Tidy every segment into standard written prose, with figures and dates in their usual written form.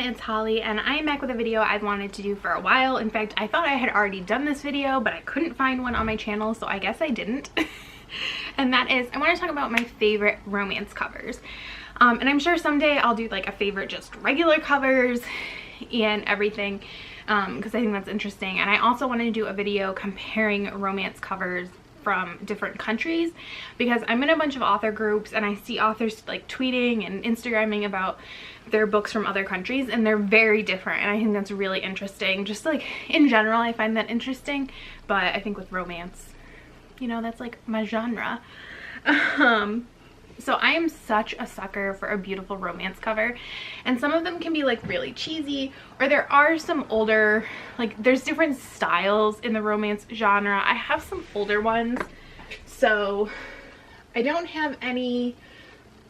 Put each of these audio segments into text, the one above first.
it's Holly, and I am back with a video I've wanted to do for a while. In fact, I thought I had already done this video, but I couldn't find one on my channel, so I guess I didn't. And that is, I want to talk about my favorite romance covers. And I'm sure someday I'll do like a favorite just regular covers and everything, because I think that's interesting. And I also want to do a video comparing romance covers from different countries, because I'm in a bunch of author groups and I see authors like tweeting and Instagramming about their books from other countries, and they're very different, and I think that's really interesting. Just like in general, I find that interesting, but I think with romance, you know, that's like my genre. So I am such a sucker for a beautiful romance cover, and some of them can be like really cheesy, or there are some older, like there's different styles in the romance genre. I have some older ones, so I don't have any,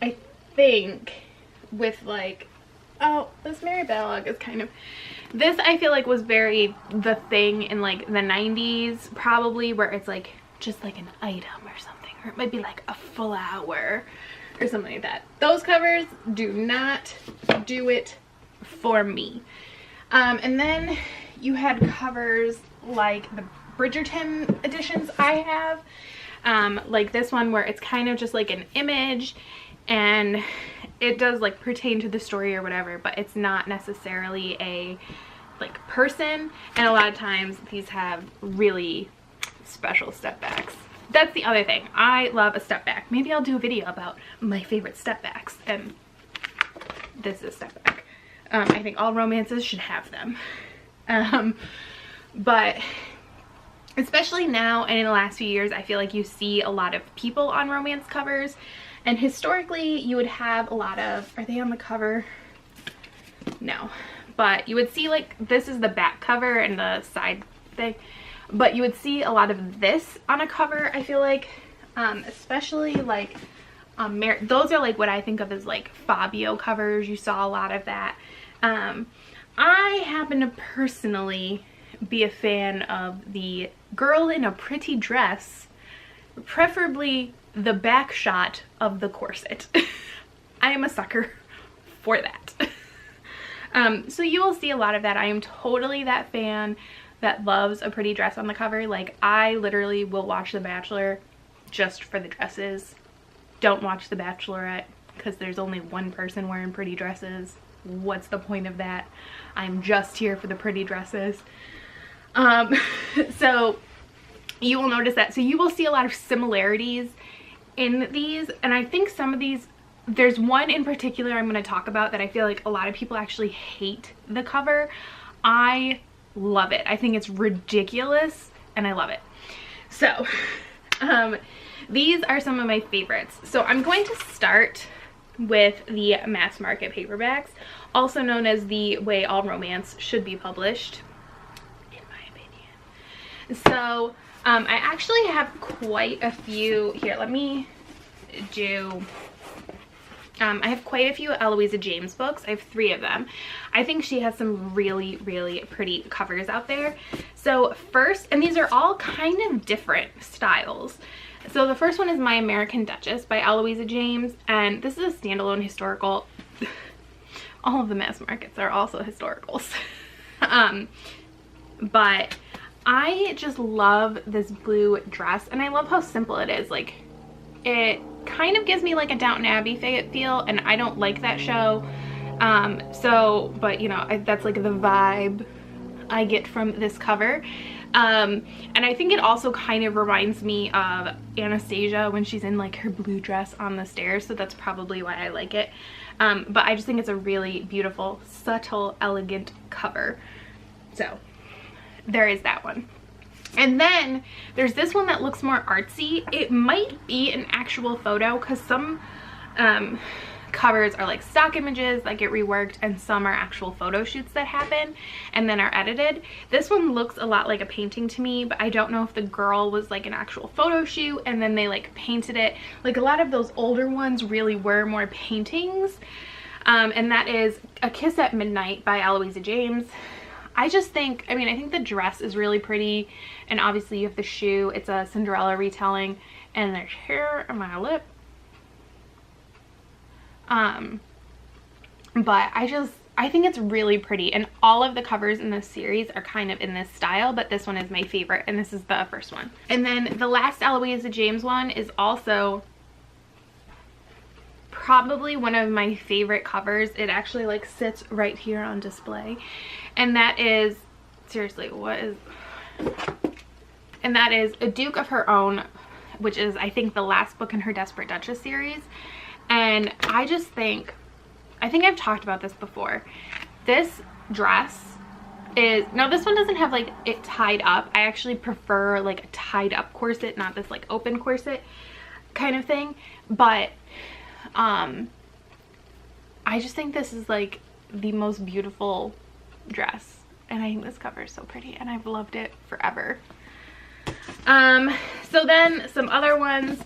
I think, with like, oh, this Mary Balog is kind of, this I feel like was very the thing in like the 90s probably, where it's like just like an item or something. Or it might be like a flower or something like that. Those covers do not do it for me. And then you had covers like the Bridgerton editions I have, like this one where it's kind of just like an image, and it does like pertain to the story or whatever, but it's not necessarily a like person. And a lot of times these have really special step backs. That's the other thing. I love a step back. Maybe I'll do a video about my favorite step backs, and this is step back. I think all romances should have them. But especially now and in the last few years, I feel like you see a lot of people on romance covers, and historically you would have a lot of, are they on the cover? No, but you would see like, this is the back cover and the side thing. But you would see a lot of this on a cover, I feel like, especially like, those are like what I think of as like Fabio covers. You saw a lot of that. I happen to personally be a fan of the girl in a pretty dress, preferably the back shot of the corset. I am a sucker for that. So you will see a lot of that. I am totally that fan that loves a pretty dress on the cover. Like, I literally will watch The Bachelor just for the dresses. Don't watch The Bachelorette because there's only one person wearing pretty dresses. What's the point of that? I'm just here for the pretty dresses. So you will notice that. So you will see a lot of similarities in these, and I think some of these, there's one in particular I'm going to talk about that I feel like a lot of people actually hate the cover. I love it. I think it's ridiculous and I love it. So these are some of my favorites. So I'm going to start with the mass market paperbacks, also known as the way all romance should be published, in my opinion. So I actually have quite a few here. Let me do, I have quite a few Eloisa James books. I have 3 of them. I think she has some really, really pretty covers out there. So first, and these are all kind of different styles. So the first one is My American Duchess by Eloisa James, and this is a standalone historical. All of the mass markets are also historicals. But I just love this blue dress, and I love how simple it is. Like, it kind of gives me like a Downton Abbey feel, and I don't like that show. But you know, that's like the vibe I get from this cover. And I think it also kind of reminds me of Anastasia when she's in like her blue dress on the stairs, so that's probably why I like it. But I just think it's a really beautiful, subtle, elegant cover. So there is that one. And then there's this one that looks more artsy. It might be an actual photo, because some covers are like stock images that get reworked, and some are actual photo shoots that happen and then are edited. This one looks a lot like a painting to me, but I don't know if the girl was like an actual photo shoot and then they like painted it. Like a lot of those older ones really were more paintings. And that is A Kiss at Midnight by Eloisa James. I just think, I mean, I think the dress is really pretty, and obviously you have the shoe. It's a Cinderella retelling, and there's hair on my lip. But I think it's really pretty, and all of the covers in this series are kind of in this style, but this one is my favorite, and this is the first one. And then the last Eloisa James one is also probably one of my favorite covers. It actually like sits right here on display, and that is, seriously, what is, and that is A Duke of Her Own, which is I think the last book in her Desperate Duchess series. And I just think, I think I've talked about this before. This dress is, now this one doesn't have like it tied up. I actually prefer like a tied up corset, not this like open corset kind of thing. But I just think this is like the most beautiful dress, and I think this cover is so pretty, and I've loved it forever. So then some other ones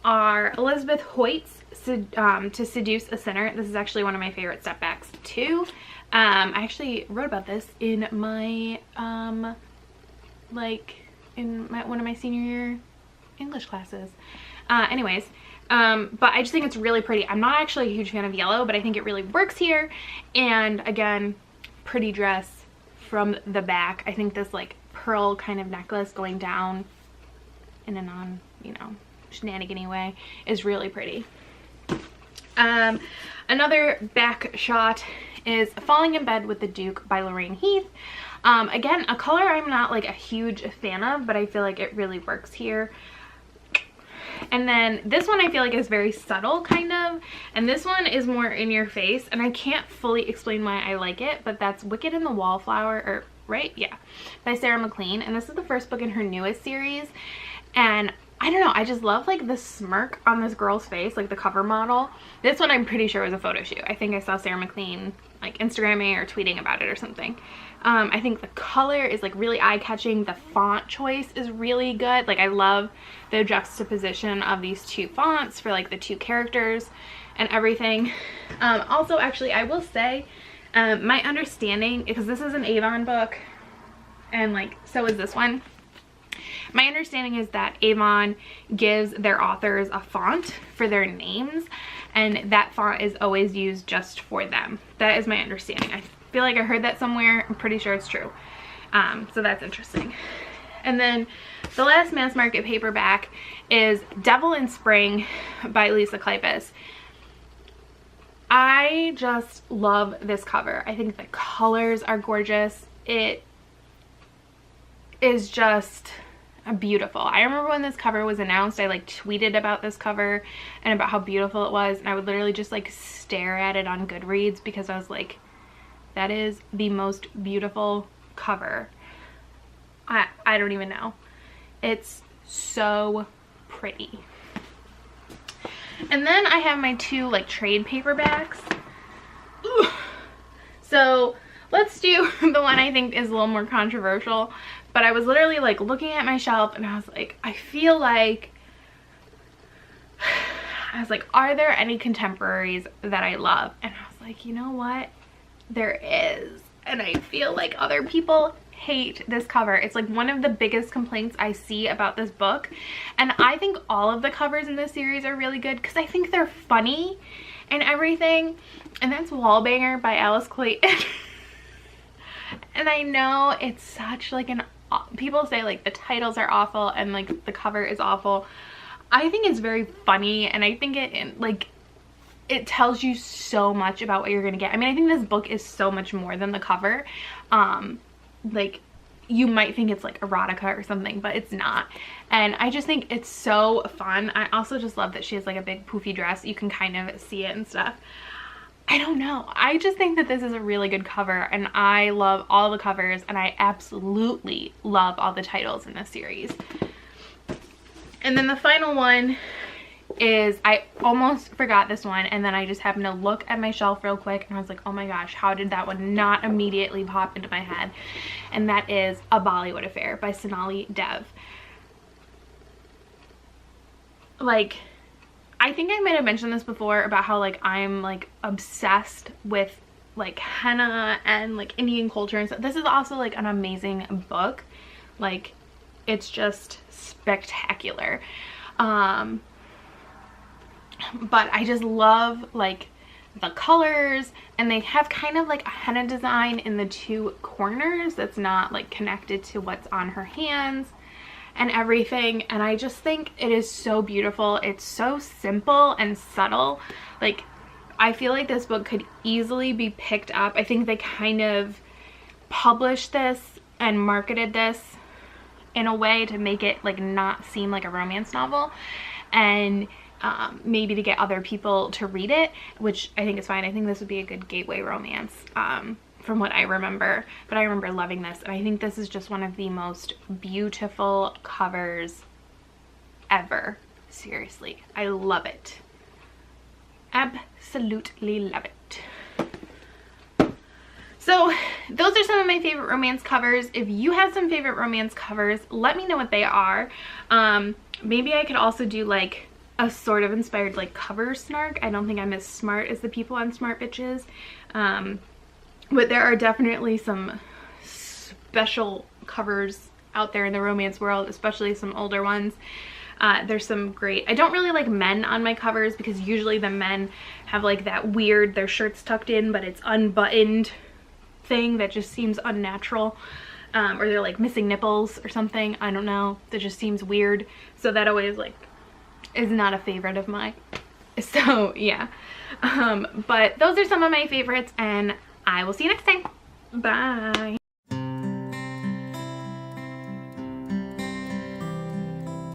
are Elizabeth Hoyt's To Seduce a Sinner. This is actually one of my favorite stepbacks too. I actually wrote about this in my like in one of my senior year English classes. Anyways, but I just think it's really pretty. I'm not actually a huge fan of yellow, but I think it really works here. And again, pretty dress from the back. I think this like pearl kind of necklace going down in a non, you know, shenanigan-y way is really pretty. Another back shot is Falling in Bed with the Duke by Lorraine Heath. Again, a color I'm not like a huge fan of, but I feel like it really works here. And then this one I feel like is very subtle kind of, and this one is more in your face, and I can't fully explain why I like it, but that's Wicked and the Wallflower, or right? Yeah, by Sarah McLean. And this is the first book in her newest series, and I don't know, I just love like the smirk on this girl's face, like the cover model. This one I'm pretty sure was a photo shoot. I think I saw Sarah McLean like Instagramming or tweeting about it or something. I think the color is like really eye-catching. The font choice is really good. Like I love the juxtaposition of these two fonts for like the two characters and everything. Also, actually, I will say my understanding, because this is an Avon book and like so is this one, my understanding is that Avon gives their authors a font for their names, and that font is always used just for them. That is my understanding. I feel like I heard that somewhere. I'm pretty sure it's true. So that's interesting. And then the last mass market paperback is Devil in Spring by Lisa Kleypas. I just love this cover. I think the colors are gorgeous. It is just beautiful. I remember when this cover was announced, I like tweeted about this cover and about how beautiful it was, and I would literally just like stare at it on Goodreads because I was like, that is the most beautiful cover. I don't even know. It's so pretty. And then I have my two like trade paperbacks. Ooh. So let's do the one I think is a little more controversial, but I was literally like looking at my shelf and I was like, I feel like, are there any contemporaries that I love? And I was like, you know what? There is. And I feel like other people hate this cover. It's like one of the biggest complaints I see about this book. And I think all of the covers in this series are really good because I think they're funny and everything. And that's Wallbanger by Alice Clayton. And I know it's such like an, people say like the titles are awful and like the cover is awful. I think it's very funny, and I think it tells you so much about what you're gonna get. I mean, I think this book is so much more than the cover. Like you might think it's like erotica or something, but it's not. And I just think it's so fun. I also just love that she has like a big poofy dress. You can kind of see it and stuff. I don't know. I just think that this is a really good cover, and I love all the covers, and I absolutely love all the titles in this series. And then the final one is, I almost forgot this one, and then I just happened to look at my shelf real quick and I was like, oh my gosh, how did that one not immediately pop into my head? And that is A Bollywood Affair by Sonali Dev. Like, I think I might have mentioned this before about how like I'm like obsessed with like henna and like Indian culture and stuff. This is also like an amazing book. Like, it's just spectacular. But I just love like the colors, and they have kind of like a henna design in the 2 corners that's not like connected to what's on her hands and everything. And I just think it is so beautiful. It's so simple and subtle. Like, I feel like this book could easily be picked up. I think they kind of published this and marketed this in a way to make it like not seem like a romance novel, and maybe to get other people to read it, which I think is fine. I think this would be a good gateway romance from what I remember, but I remember loving this, and I think this is just one of the most beautiful covers ever. Seriously, I love it. Absolutely love it. So those are some of my favorite romance covers. If you have some favorite romance covers, let me know what they are. Maybe I could also do like a sort of inspired like cover snark. I don't think I'm as smart as the people on Smart Bitches. But there are definitely some special covers out there in the romance world, especially some older ones. There's some great, I don't really like men on my covers because usually the men have like that weird, their shirt's tucked in but it's unbuttoned thing that just seems unnatural. Or they're like missing nipples or something. I don't know. That just seems weird. So that always like is not a favorite of mine. So yeah. But those are some of my favorites, and I will see you next time. Bye.